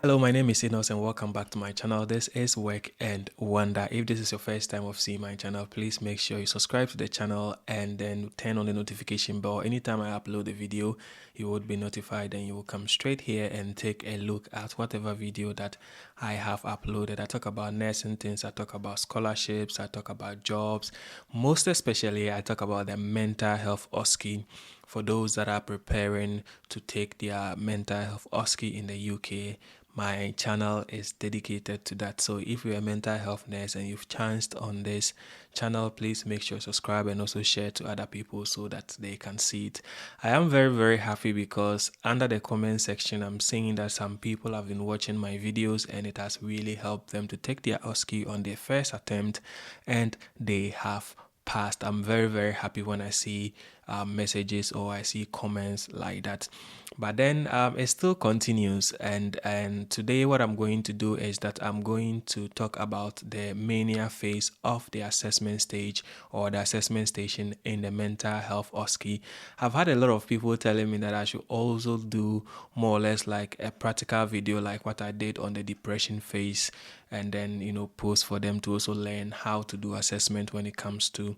Hello, my name is Inos and welcome back to my channel. This is Work and Wonder. If this is your first time of seeing my channel, please make sure you subscribe to the channel and then turn on the notification bell. Anytime I upload a video, you would be notified and you will come straight here and take a look at whatever video that I have uploaded. I talk about nursing things, I talk about scholarships, I talk about jobs. Most especially, I talk about the mental health OSCE for those that are preparing to take their mental health OSCE in the UK. My channel is dedicated to that. So if you're a mental health nurse and you've chanced on this channel, please make sure you subscribe and also share to other people so that they can see it. I am very happy because under the comment section I'm seeing that some people have been watching my videos and it has really helped them to take their OSCE on their first attempt and they have passed. I'm very happy when I see messages or I see comments like that. But then it still continues, and today what I'm going to do is that I'm going to talk about the mania phase of the assessment stage or the assessment station in the mental health OSCE. I've had a lot of people telling me that I should also do more or less like a practical video like what I did on the depression phase, and then post for them to also learn how to do assessment when it comes to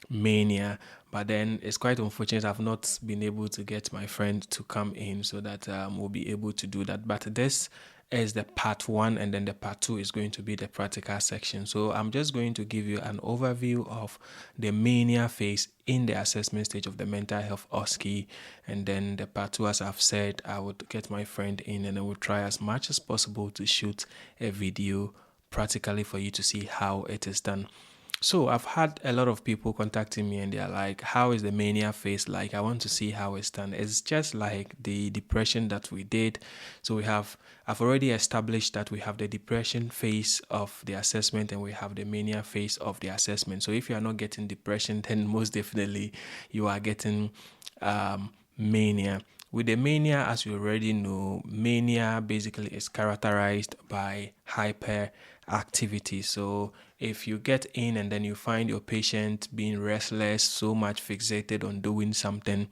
mania. But then it's quite unfortunate I've not been able to get my friend to come in so that we'll be able to do that. But this is the part one, and then the part two is going to be the practical section. So I'm just going to give you an overview of the mania phase in the assessment stage of the mental health OSCE, and then the part two, as I've said, I would get my friend in and I will try as much as possible to shoot a video practically for you to see how it is done. So I've had a lot of people contacting me and they're like, how is the mania phase like? I want to see how it's done. It's just like the depression that we did. So I've already established that we have the depression phase of the assessment and we have the mania phase of the assessment. So if you are not getting depression, then most definitely you are getting mania. With the mania, as you already know, mania basically is characterized by hyperactivity. So if you get in and then you find your patient being restless, so much fixated on doing something,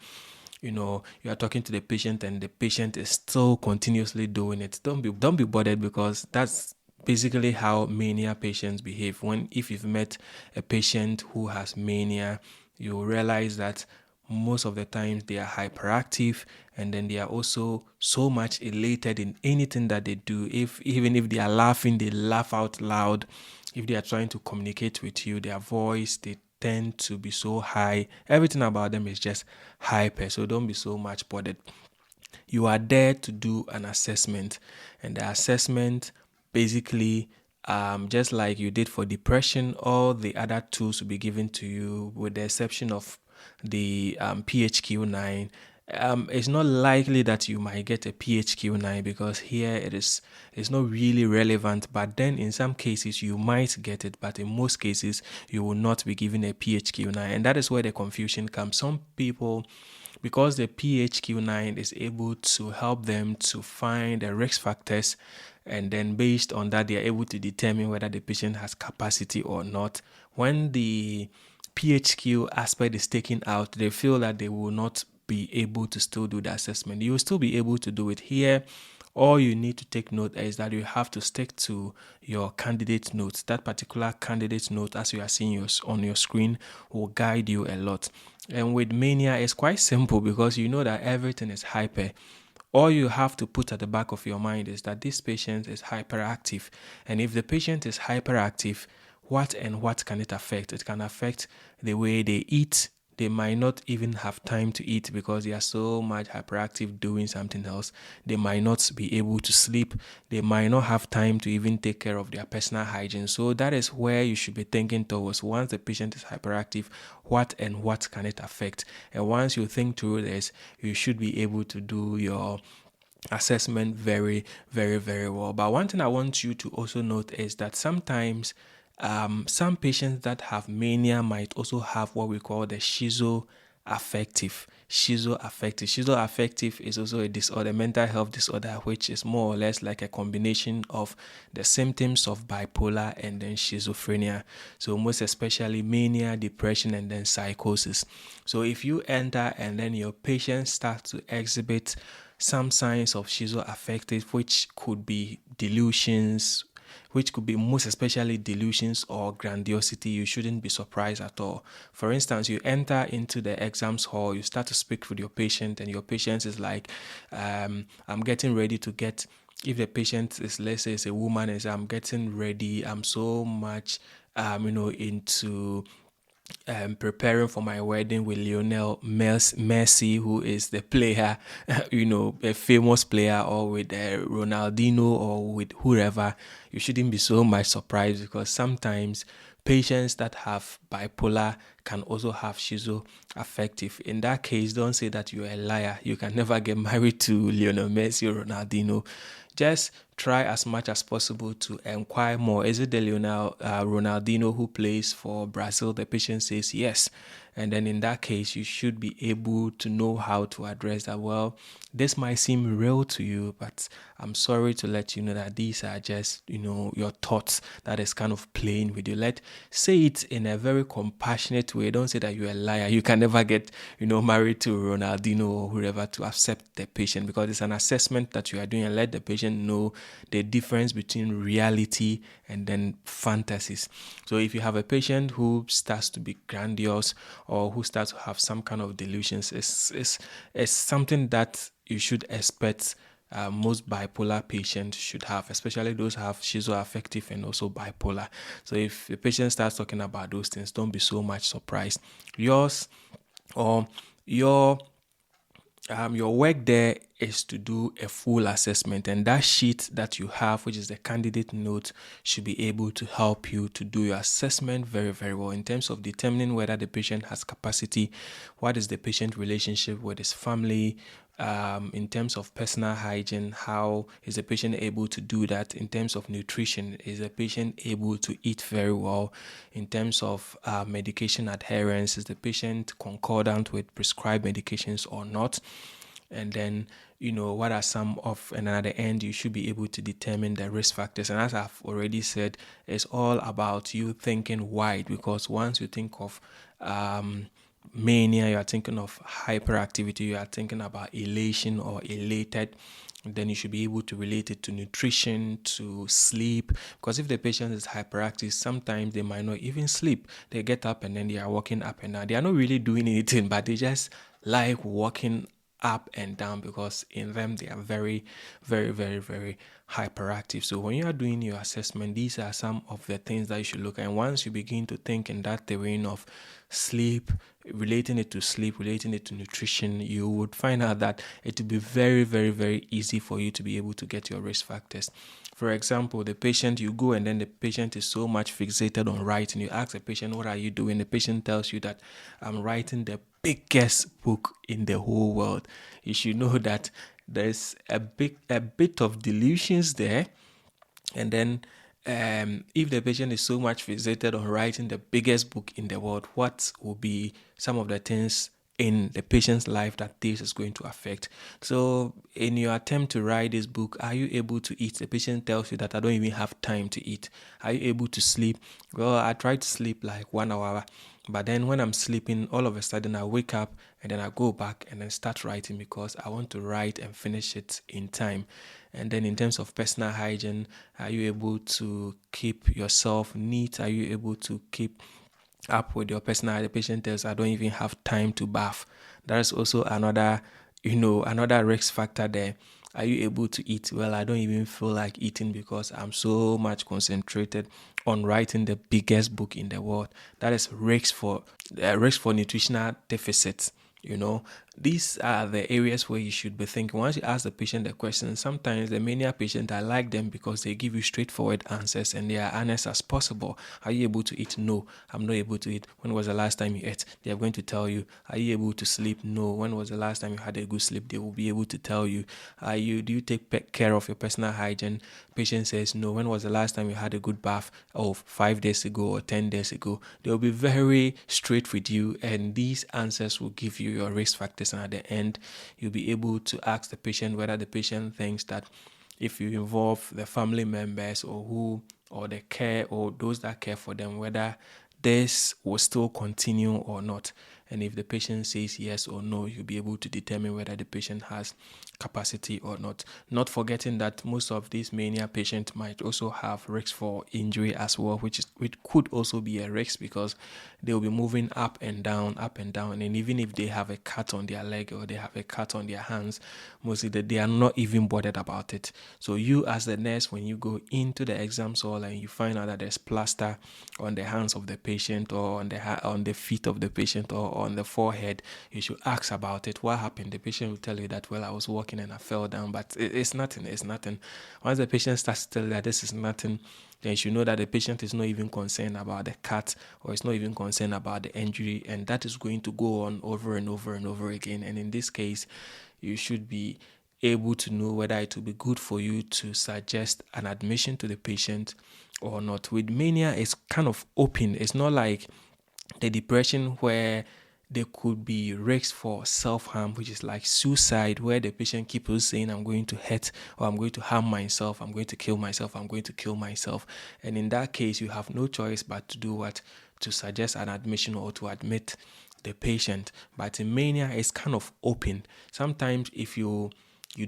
you are talking to the patient and the patient is still continuously doing it, don't be bothered, because that's basically how mania patients behave. If you've met a patient who has mania, you realize that most of the times they are hyperactive, and then they are also so much elated in anything that they do. Even if they are laughing, they laugh out loud. If they are trying to communicate with you, their voice, they tend to be so high. Everything about them is just hyper, so don't be so much bothered. You are there to do an assessment, and the assessment basically, just like you did for depression, all the other tools will be given to you with the exception of the PHQ-9. It's not likely that you might get a PHQ-9 because here it's not really relevant, but then in some cases you might get it, but in most cases you will not be given a PHQ-9, and that is where the confusion comes. Some people, because the PHQ-9 is able to help them to find the risk factors, and then based on that they are able to determine whether the patient has capacity or not. When the PHQ aspect is taken out, they feel that they will not be able to still do the assessment. You will still be able to do it here. All you need to take note is that you have to stick to your candidate notes. That particular candidate note, as you are seeing on your screen, will guide you a lot. And with mania, it's quite simple because you know that everything is hyper. All you have to put at the back of your mind is that this patient is hyperactive. And if the patient is hyperactive, what can it affect? It can affect the way they eat. They might not even have time to eat because they are so much hyperactive doing something else. They might not be able to sleep. They might not have time to even take care of their personal hygiene. So that is where you should be thinking towards. Once the patient is hyperactive, what can it affect? And once you think through this, you should be able to do your assessment very well. But one thing I want you to also note is that sometimes some patients that have mania might also have what we call the shiso affective. Shiso affective is also a disorder, mental health disorder, which is more or less like a combination of the symptoms of bipolar and then schizophrenia. So most especially mania, depression, and then psychosis. So if you enter and then your patient starts to exhibit some signs of schizoaffective, which could be delusions, which could be most especially delusions or grandiosity, you shouldn't be surprised at all. For instance, you enter into the exams hall, you start to speak with your patient, and your patient is like, I'm getting ready to get, if the patient is, let's say it's a woman, is I'm getting ready, I'm so much into preparing for my wedding with Lionel Messi, who is the player, a famous player, or with Ronaldinho, or with whoever. You shouldn't be so much surprised, because sometimes patients that have bipolar can also have schizoaffective. In that case, don't say that you're a liar. You can never get married to Lionel Messi or Ronaldinho. Just try as much as possible to inquire more. Is it the Ronaldinho who plays for Brazil? The patient says yes. And then in that case, you should be able to know how to address that. Well, this might seem real to you, but I'm sorry to let you know that these are just, your thoughts that is kind of playing with you. Say it in a very compassionate way. Don't say that you're a liar. You can never get, married to Ronaldinho or whoever to accept the patient, because it's an assessment that you are doing, and let the patient know the difference between reality and then fantasies. So if you have a patient who starts to be grandiose, or who starts to have some kind of delusions, it's something that you should expect. Most bipolar patients should have, especially those who have schizoaffective and also bipolar. So if the patient starts talking about those things, don't be so much surprised. Yours or your work there is to do a full assessment, and that sheet that you have, which is the candidate note, should be able to help you to do your assessment very, very well in terms of determining whether the patient has capacity, what is the patient relationship with his family, in terms of personal hygiene, how is the patient able to do that? In terms of nutrition, is the patient able to eat very well? In terms of medication adherence, is the patient concordant with prescribed medications or not? And then, what are some of, and at the end, you should be able to determine the risk factors. And as I've already said, it's all about you thinking wide, because once you think of mania, you are thinking of hyperactivity, you are thinking about elation or elated, then you should be able to relate it to nutrition, to sleep. Because if the patient is hyperactive, sometimes they might not even sleep. They get up and then they are walking up and down. They are not really doing anything, but they just like walking up and down, because in them they are very, very, very, very hyperactive. So when you are doing your assessment, these are some of the things that you should look at. And once you begin to think in that terrain of sleep, relating it to sleep, relating it to nutrition, you would find out that it will be very, very, very easy for you to be able to get your risk factors. For example, the patient, you go and then the patient is so much fixated on writing. You ask the patient, what are you doing? The patient tells you that I'm writing the biggest book in the whole world. You should know that there's a bit of delusions there. And then if the patient is so much fixated on writing the biggest book in the world, what will be some of the things in the patient's life that this is going to affect? So in your attempt to write this book, are you able to eat? The patient tells you that I don't even have time to eat. Are you able to sleep? Well, I try to sleep like 1 hour, but then when I'm sleeping, all of a sudden I wake up and then I go back and then start writing, because I want to write and finish it in time. And then in terms of personal hygiene, are you able to keep yourself neat? Are you able to keep up with your personal? The patient tells, I don't even have time to bath. That's also another risk factor there. Are you able to eat? Well, I don't even feel like eating because I'm so much concentrated on writing the biggest book in the world. That is risk for nutritional deficits. These are the areas where you should be thinking. Once you ask the patient the question, sometimes the mania patient, I like them because they give you straightforward answers and they are honest as possible. Are you able to eat? No, I'm not able to eat. When was the last time you ate? They are going to tell you. Are you able to sleep? No. When was the last time you had a good sleep? They will be able to tell you. Do you take care of your personal hygiene? Patient says no. When was the last time you had a good bath? Oh, 5 days ago or 10 days ago. They will be very straight with you, and these answers will give you your risk factors. And at the end, you'll be able to ask the patient whether the patient thinks that if you involve the family members or the care or those that care for them, whether this will still continue or not. And if the patient says yes or no, you'll be able to determine whether the patient has capacity or not. Not forgetting that most of these mania patients might also have risk for injury as well, which could also be a risk because they will be moving up and down, and even if they have a cut on their leg or they have a cut on their hands, mostly they are not even bothered about it. So you as the nurse, when you go into the exam hall and you find out that there's plaster on the hands of the patient or on the feet of the patient or on the forehead, you should ask about it. What happened? The patient will tell you that, well, I was walking and I fell down, but it's nothing. Once the patient starts to tell you that this is nothing, then you should know that the patient is not even concerned about the cut or is not even concerned about the injury, and that is going to go on over and over and over again. And in this case, you should be able to know whether it will be good for you to suggest an admission to the patient or not. With mania, it's kind of open. It's not like the depression where there could be risks for self-harm, which is like suicide, where the patient keeps on saying, I'm going to hurt or I'm going to harm myself, I'm going to kill myself, I'm going to kill myself. And in that case, you have no choice but to do what? To suggest an admission or to admit the patient. But in mania, it's kind of open. Sometimes if you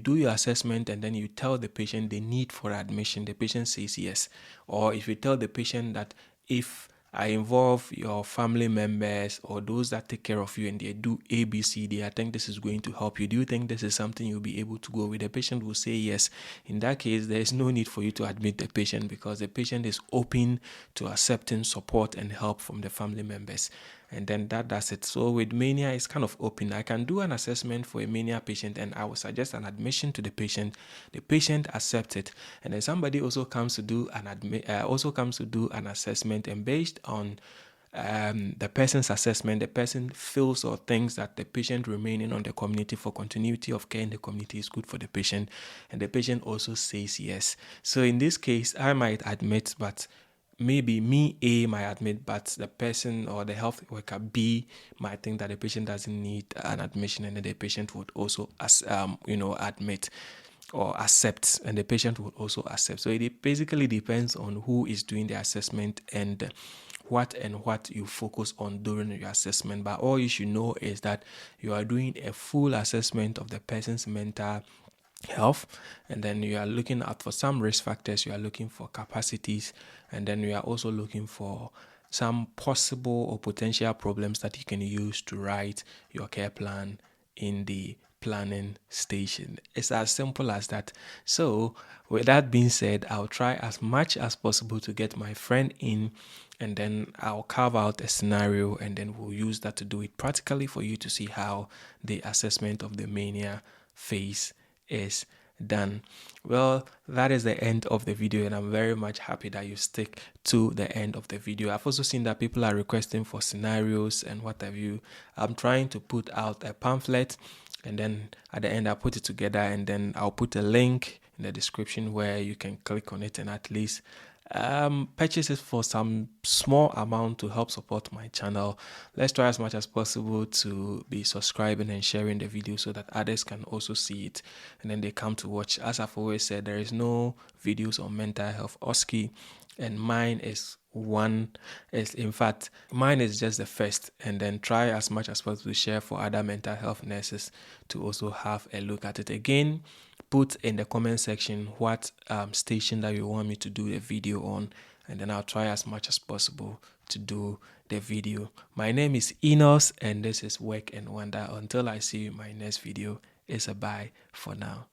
do your assessment and then you tell the patient the need for admission, the patient says yes. Or if you tell the patient that if I involve your family members or those that take care of you and they do A, B, C, D, I think this is going to help you. Do you think this is something you'll be able to go with? The patient will say yes. In that case, there is no need for you to admit the patient because the patient is open to accepting support and help from the family members. And then that's it. So with mania, it's kind of open. I can do an assessment for a mania patient and I will suggest an admission to the patient. The patient accepts it, and then somebody also comes to do an assessment, and based on the person's assessment, the person feels or thinks that the patient remaining on the community for continuity of care in the community is good for the patient, and the patient also says yes. So in this case, I might admit, but maybe me A might admit, but the person or the health worker B might think that the patient doesn't need an admission, and then the patient would also admit or accept, and the patient would also accept. So it basically depends on who is doing the assessment and what you focus on during your assessment. But all you should know is that you are doing a full assessment of the person's mental health, and then you are looking out for some risk factors, you are looking for capacities, and then you are also looking for some possible or potential problems that you can use to write your care plan in the planning station. It's as simple as that. So with that being said, I'll try as much as possible to get my friend in, and then I'll carve out a scenario, and then we'll use that to do it practically for you to see how the assessment of the mania phase is done. Well, that is the end of the video, and I'm very much happy that you stick to the end of the video. I've also seen that people are requesting for scenarios and what have you. I'm trying to put out a pamphlet, and then at the end I'll put it together, and then I'll put a link in the description where you can click on it and at least purchase it for some small amount to help support my channel. Let's try as much as possible to be subscribing and sharing the video so that others can also see it and then they come to watch. As I've always said, there is no videos on mental health OSCE, and mine is mine is just the first, and then try as much as possible to share for other mental health nurses to also have a look at it. Again, put in the comment section what station that you want me to do a video on, and then I'll try as much as possible to do the video. My name is Enos, and this is Work and Wonder. Until I see you in my next video, it's a bye for now.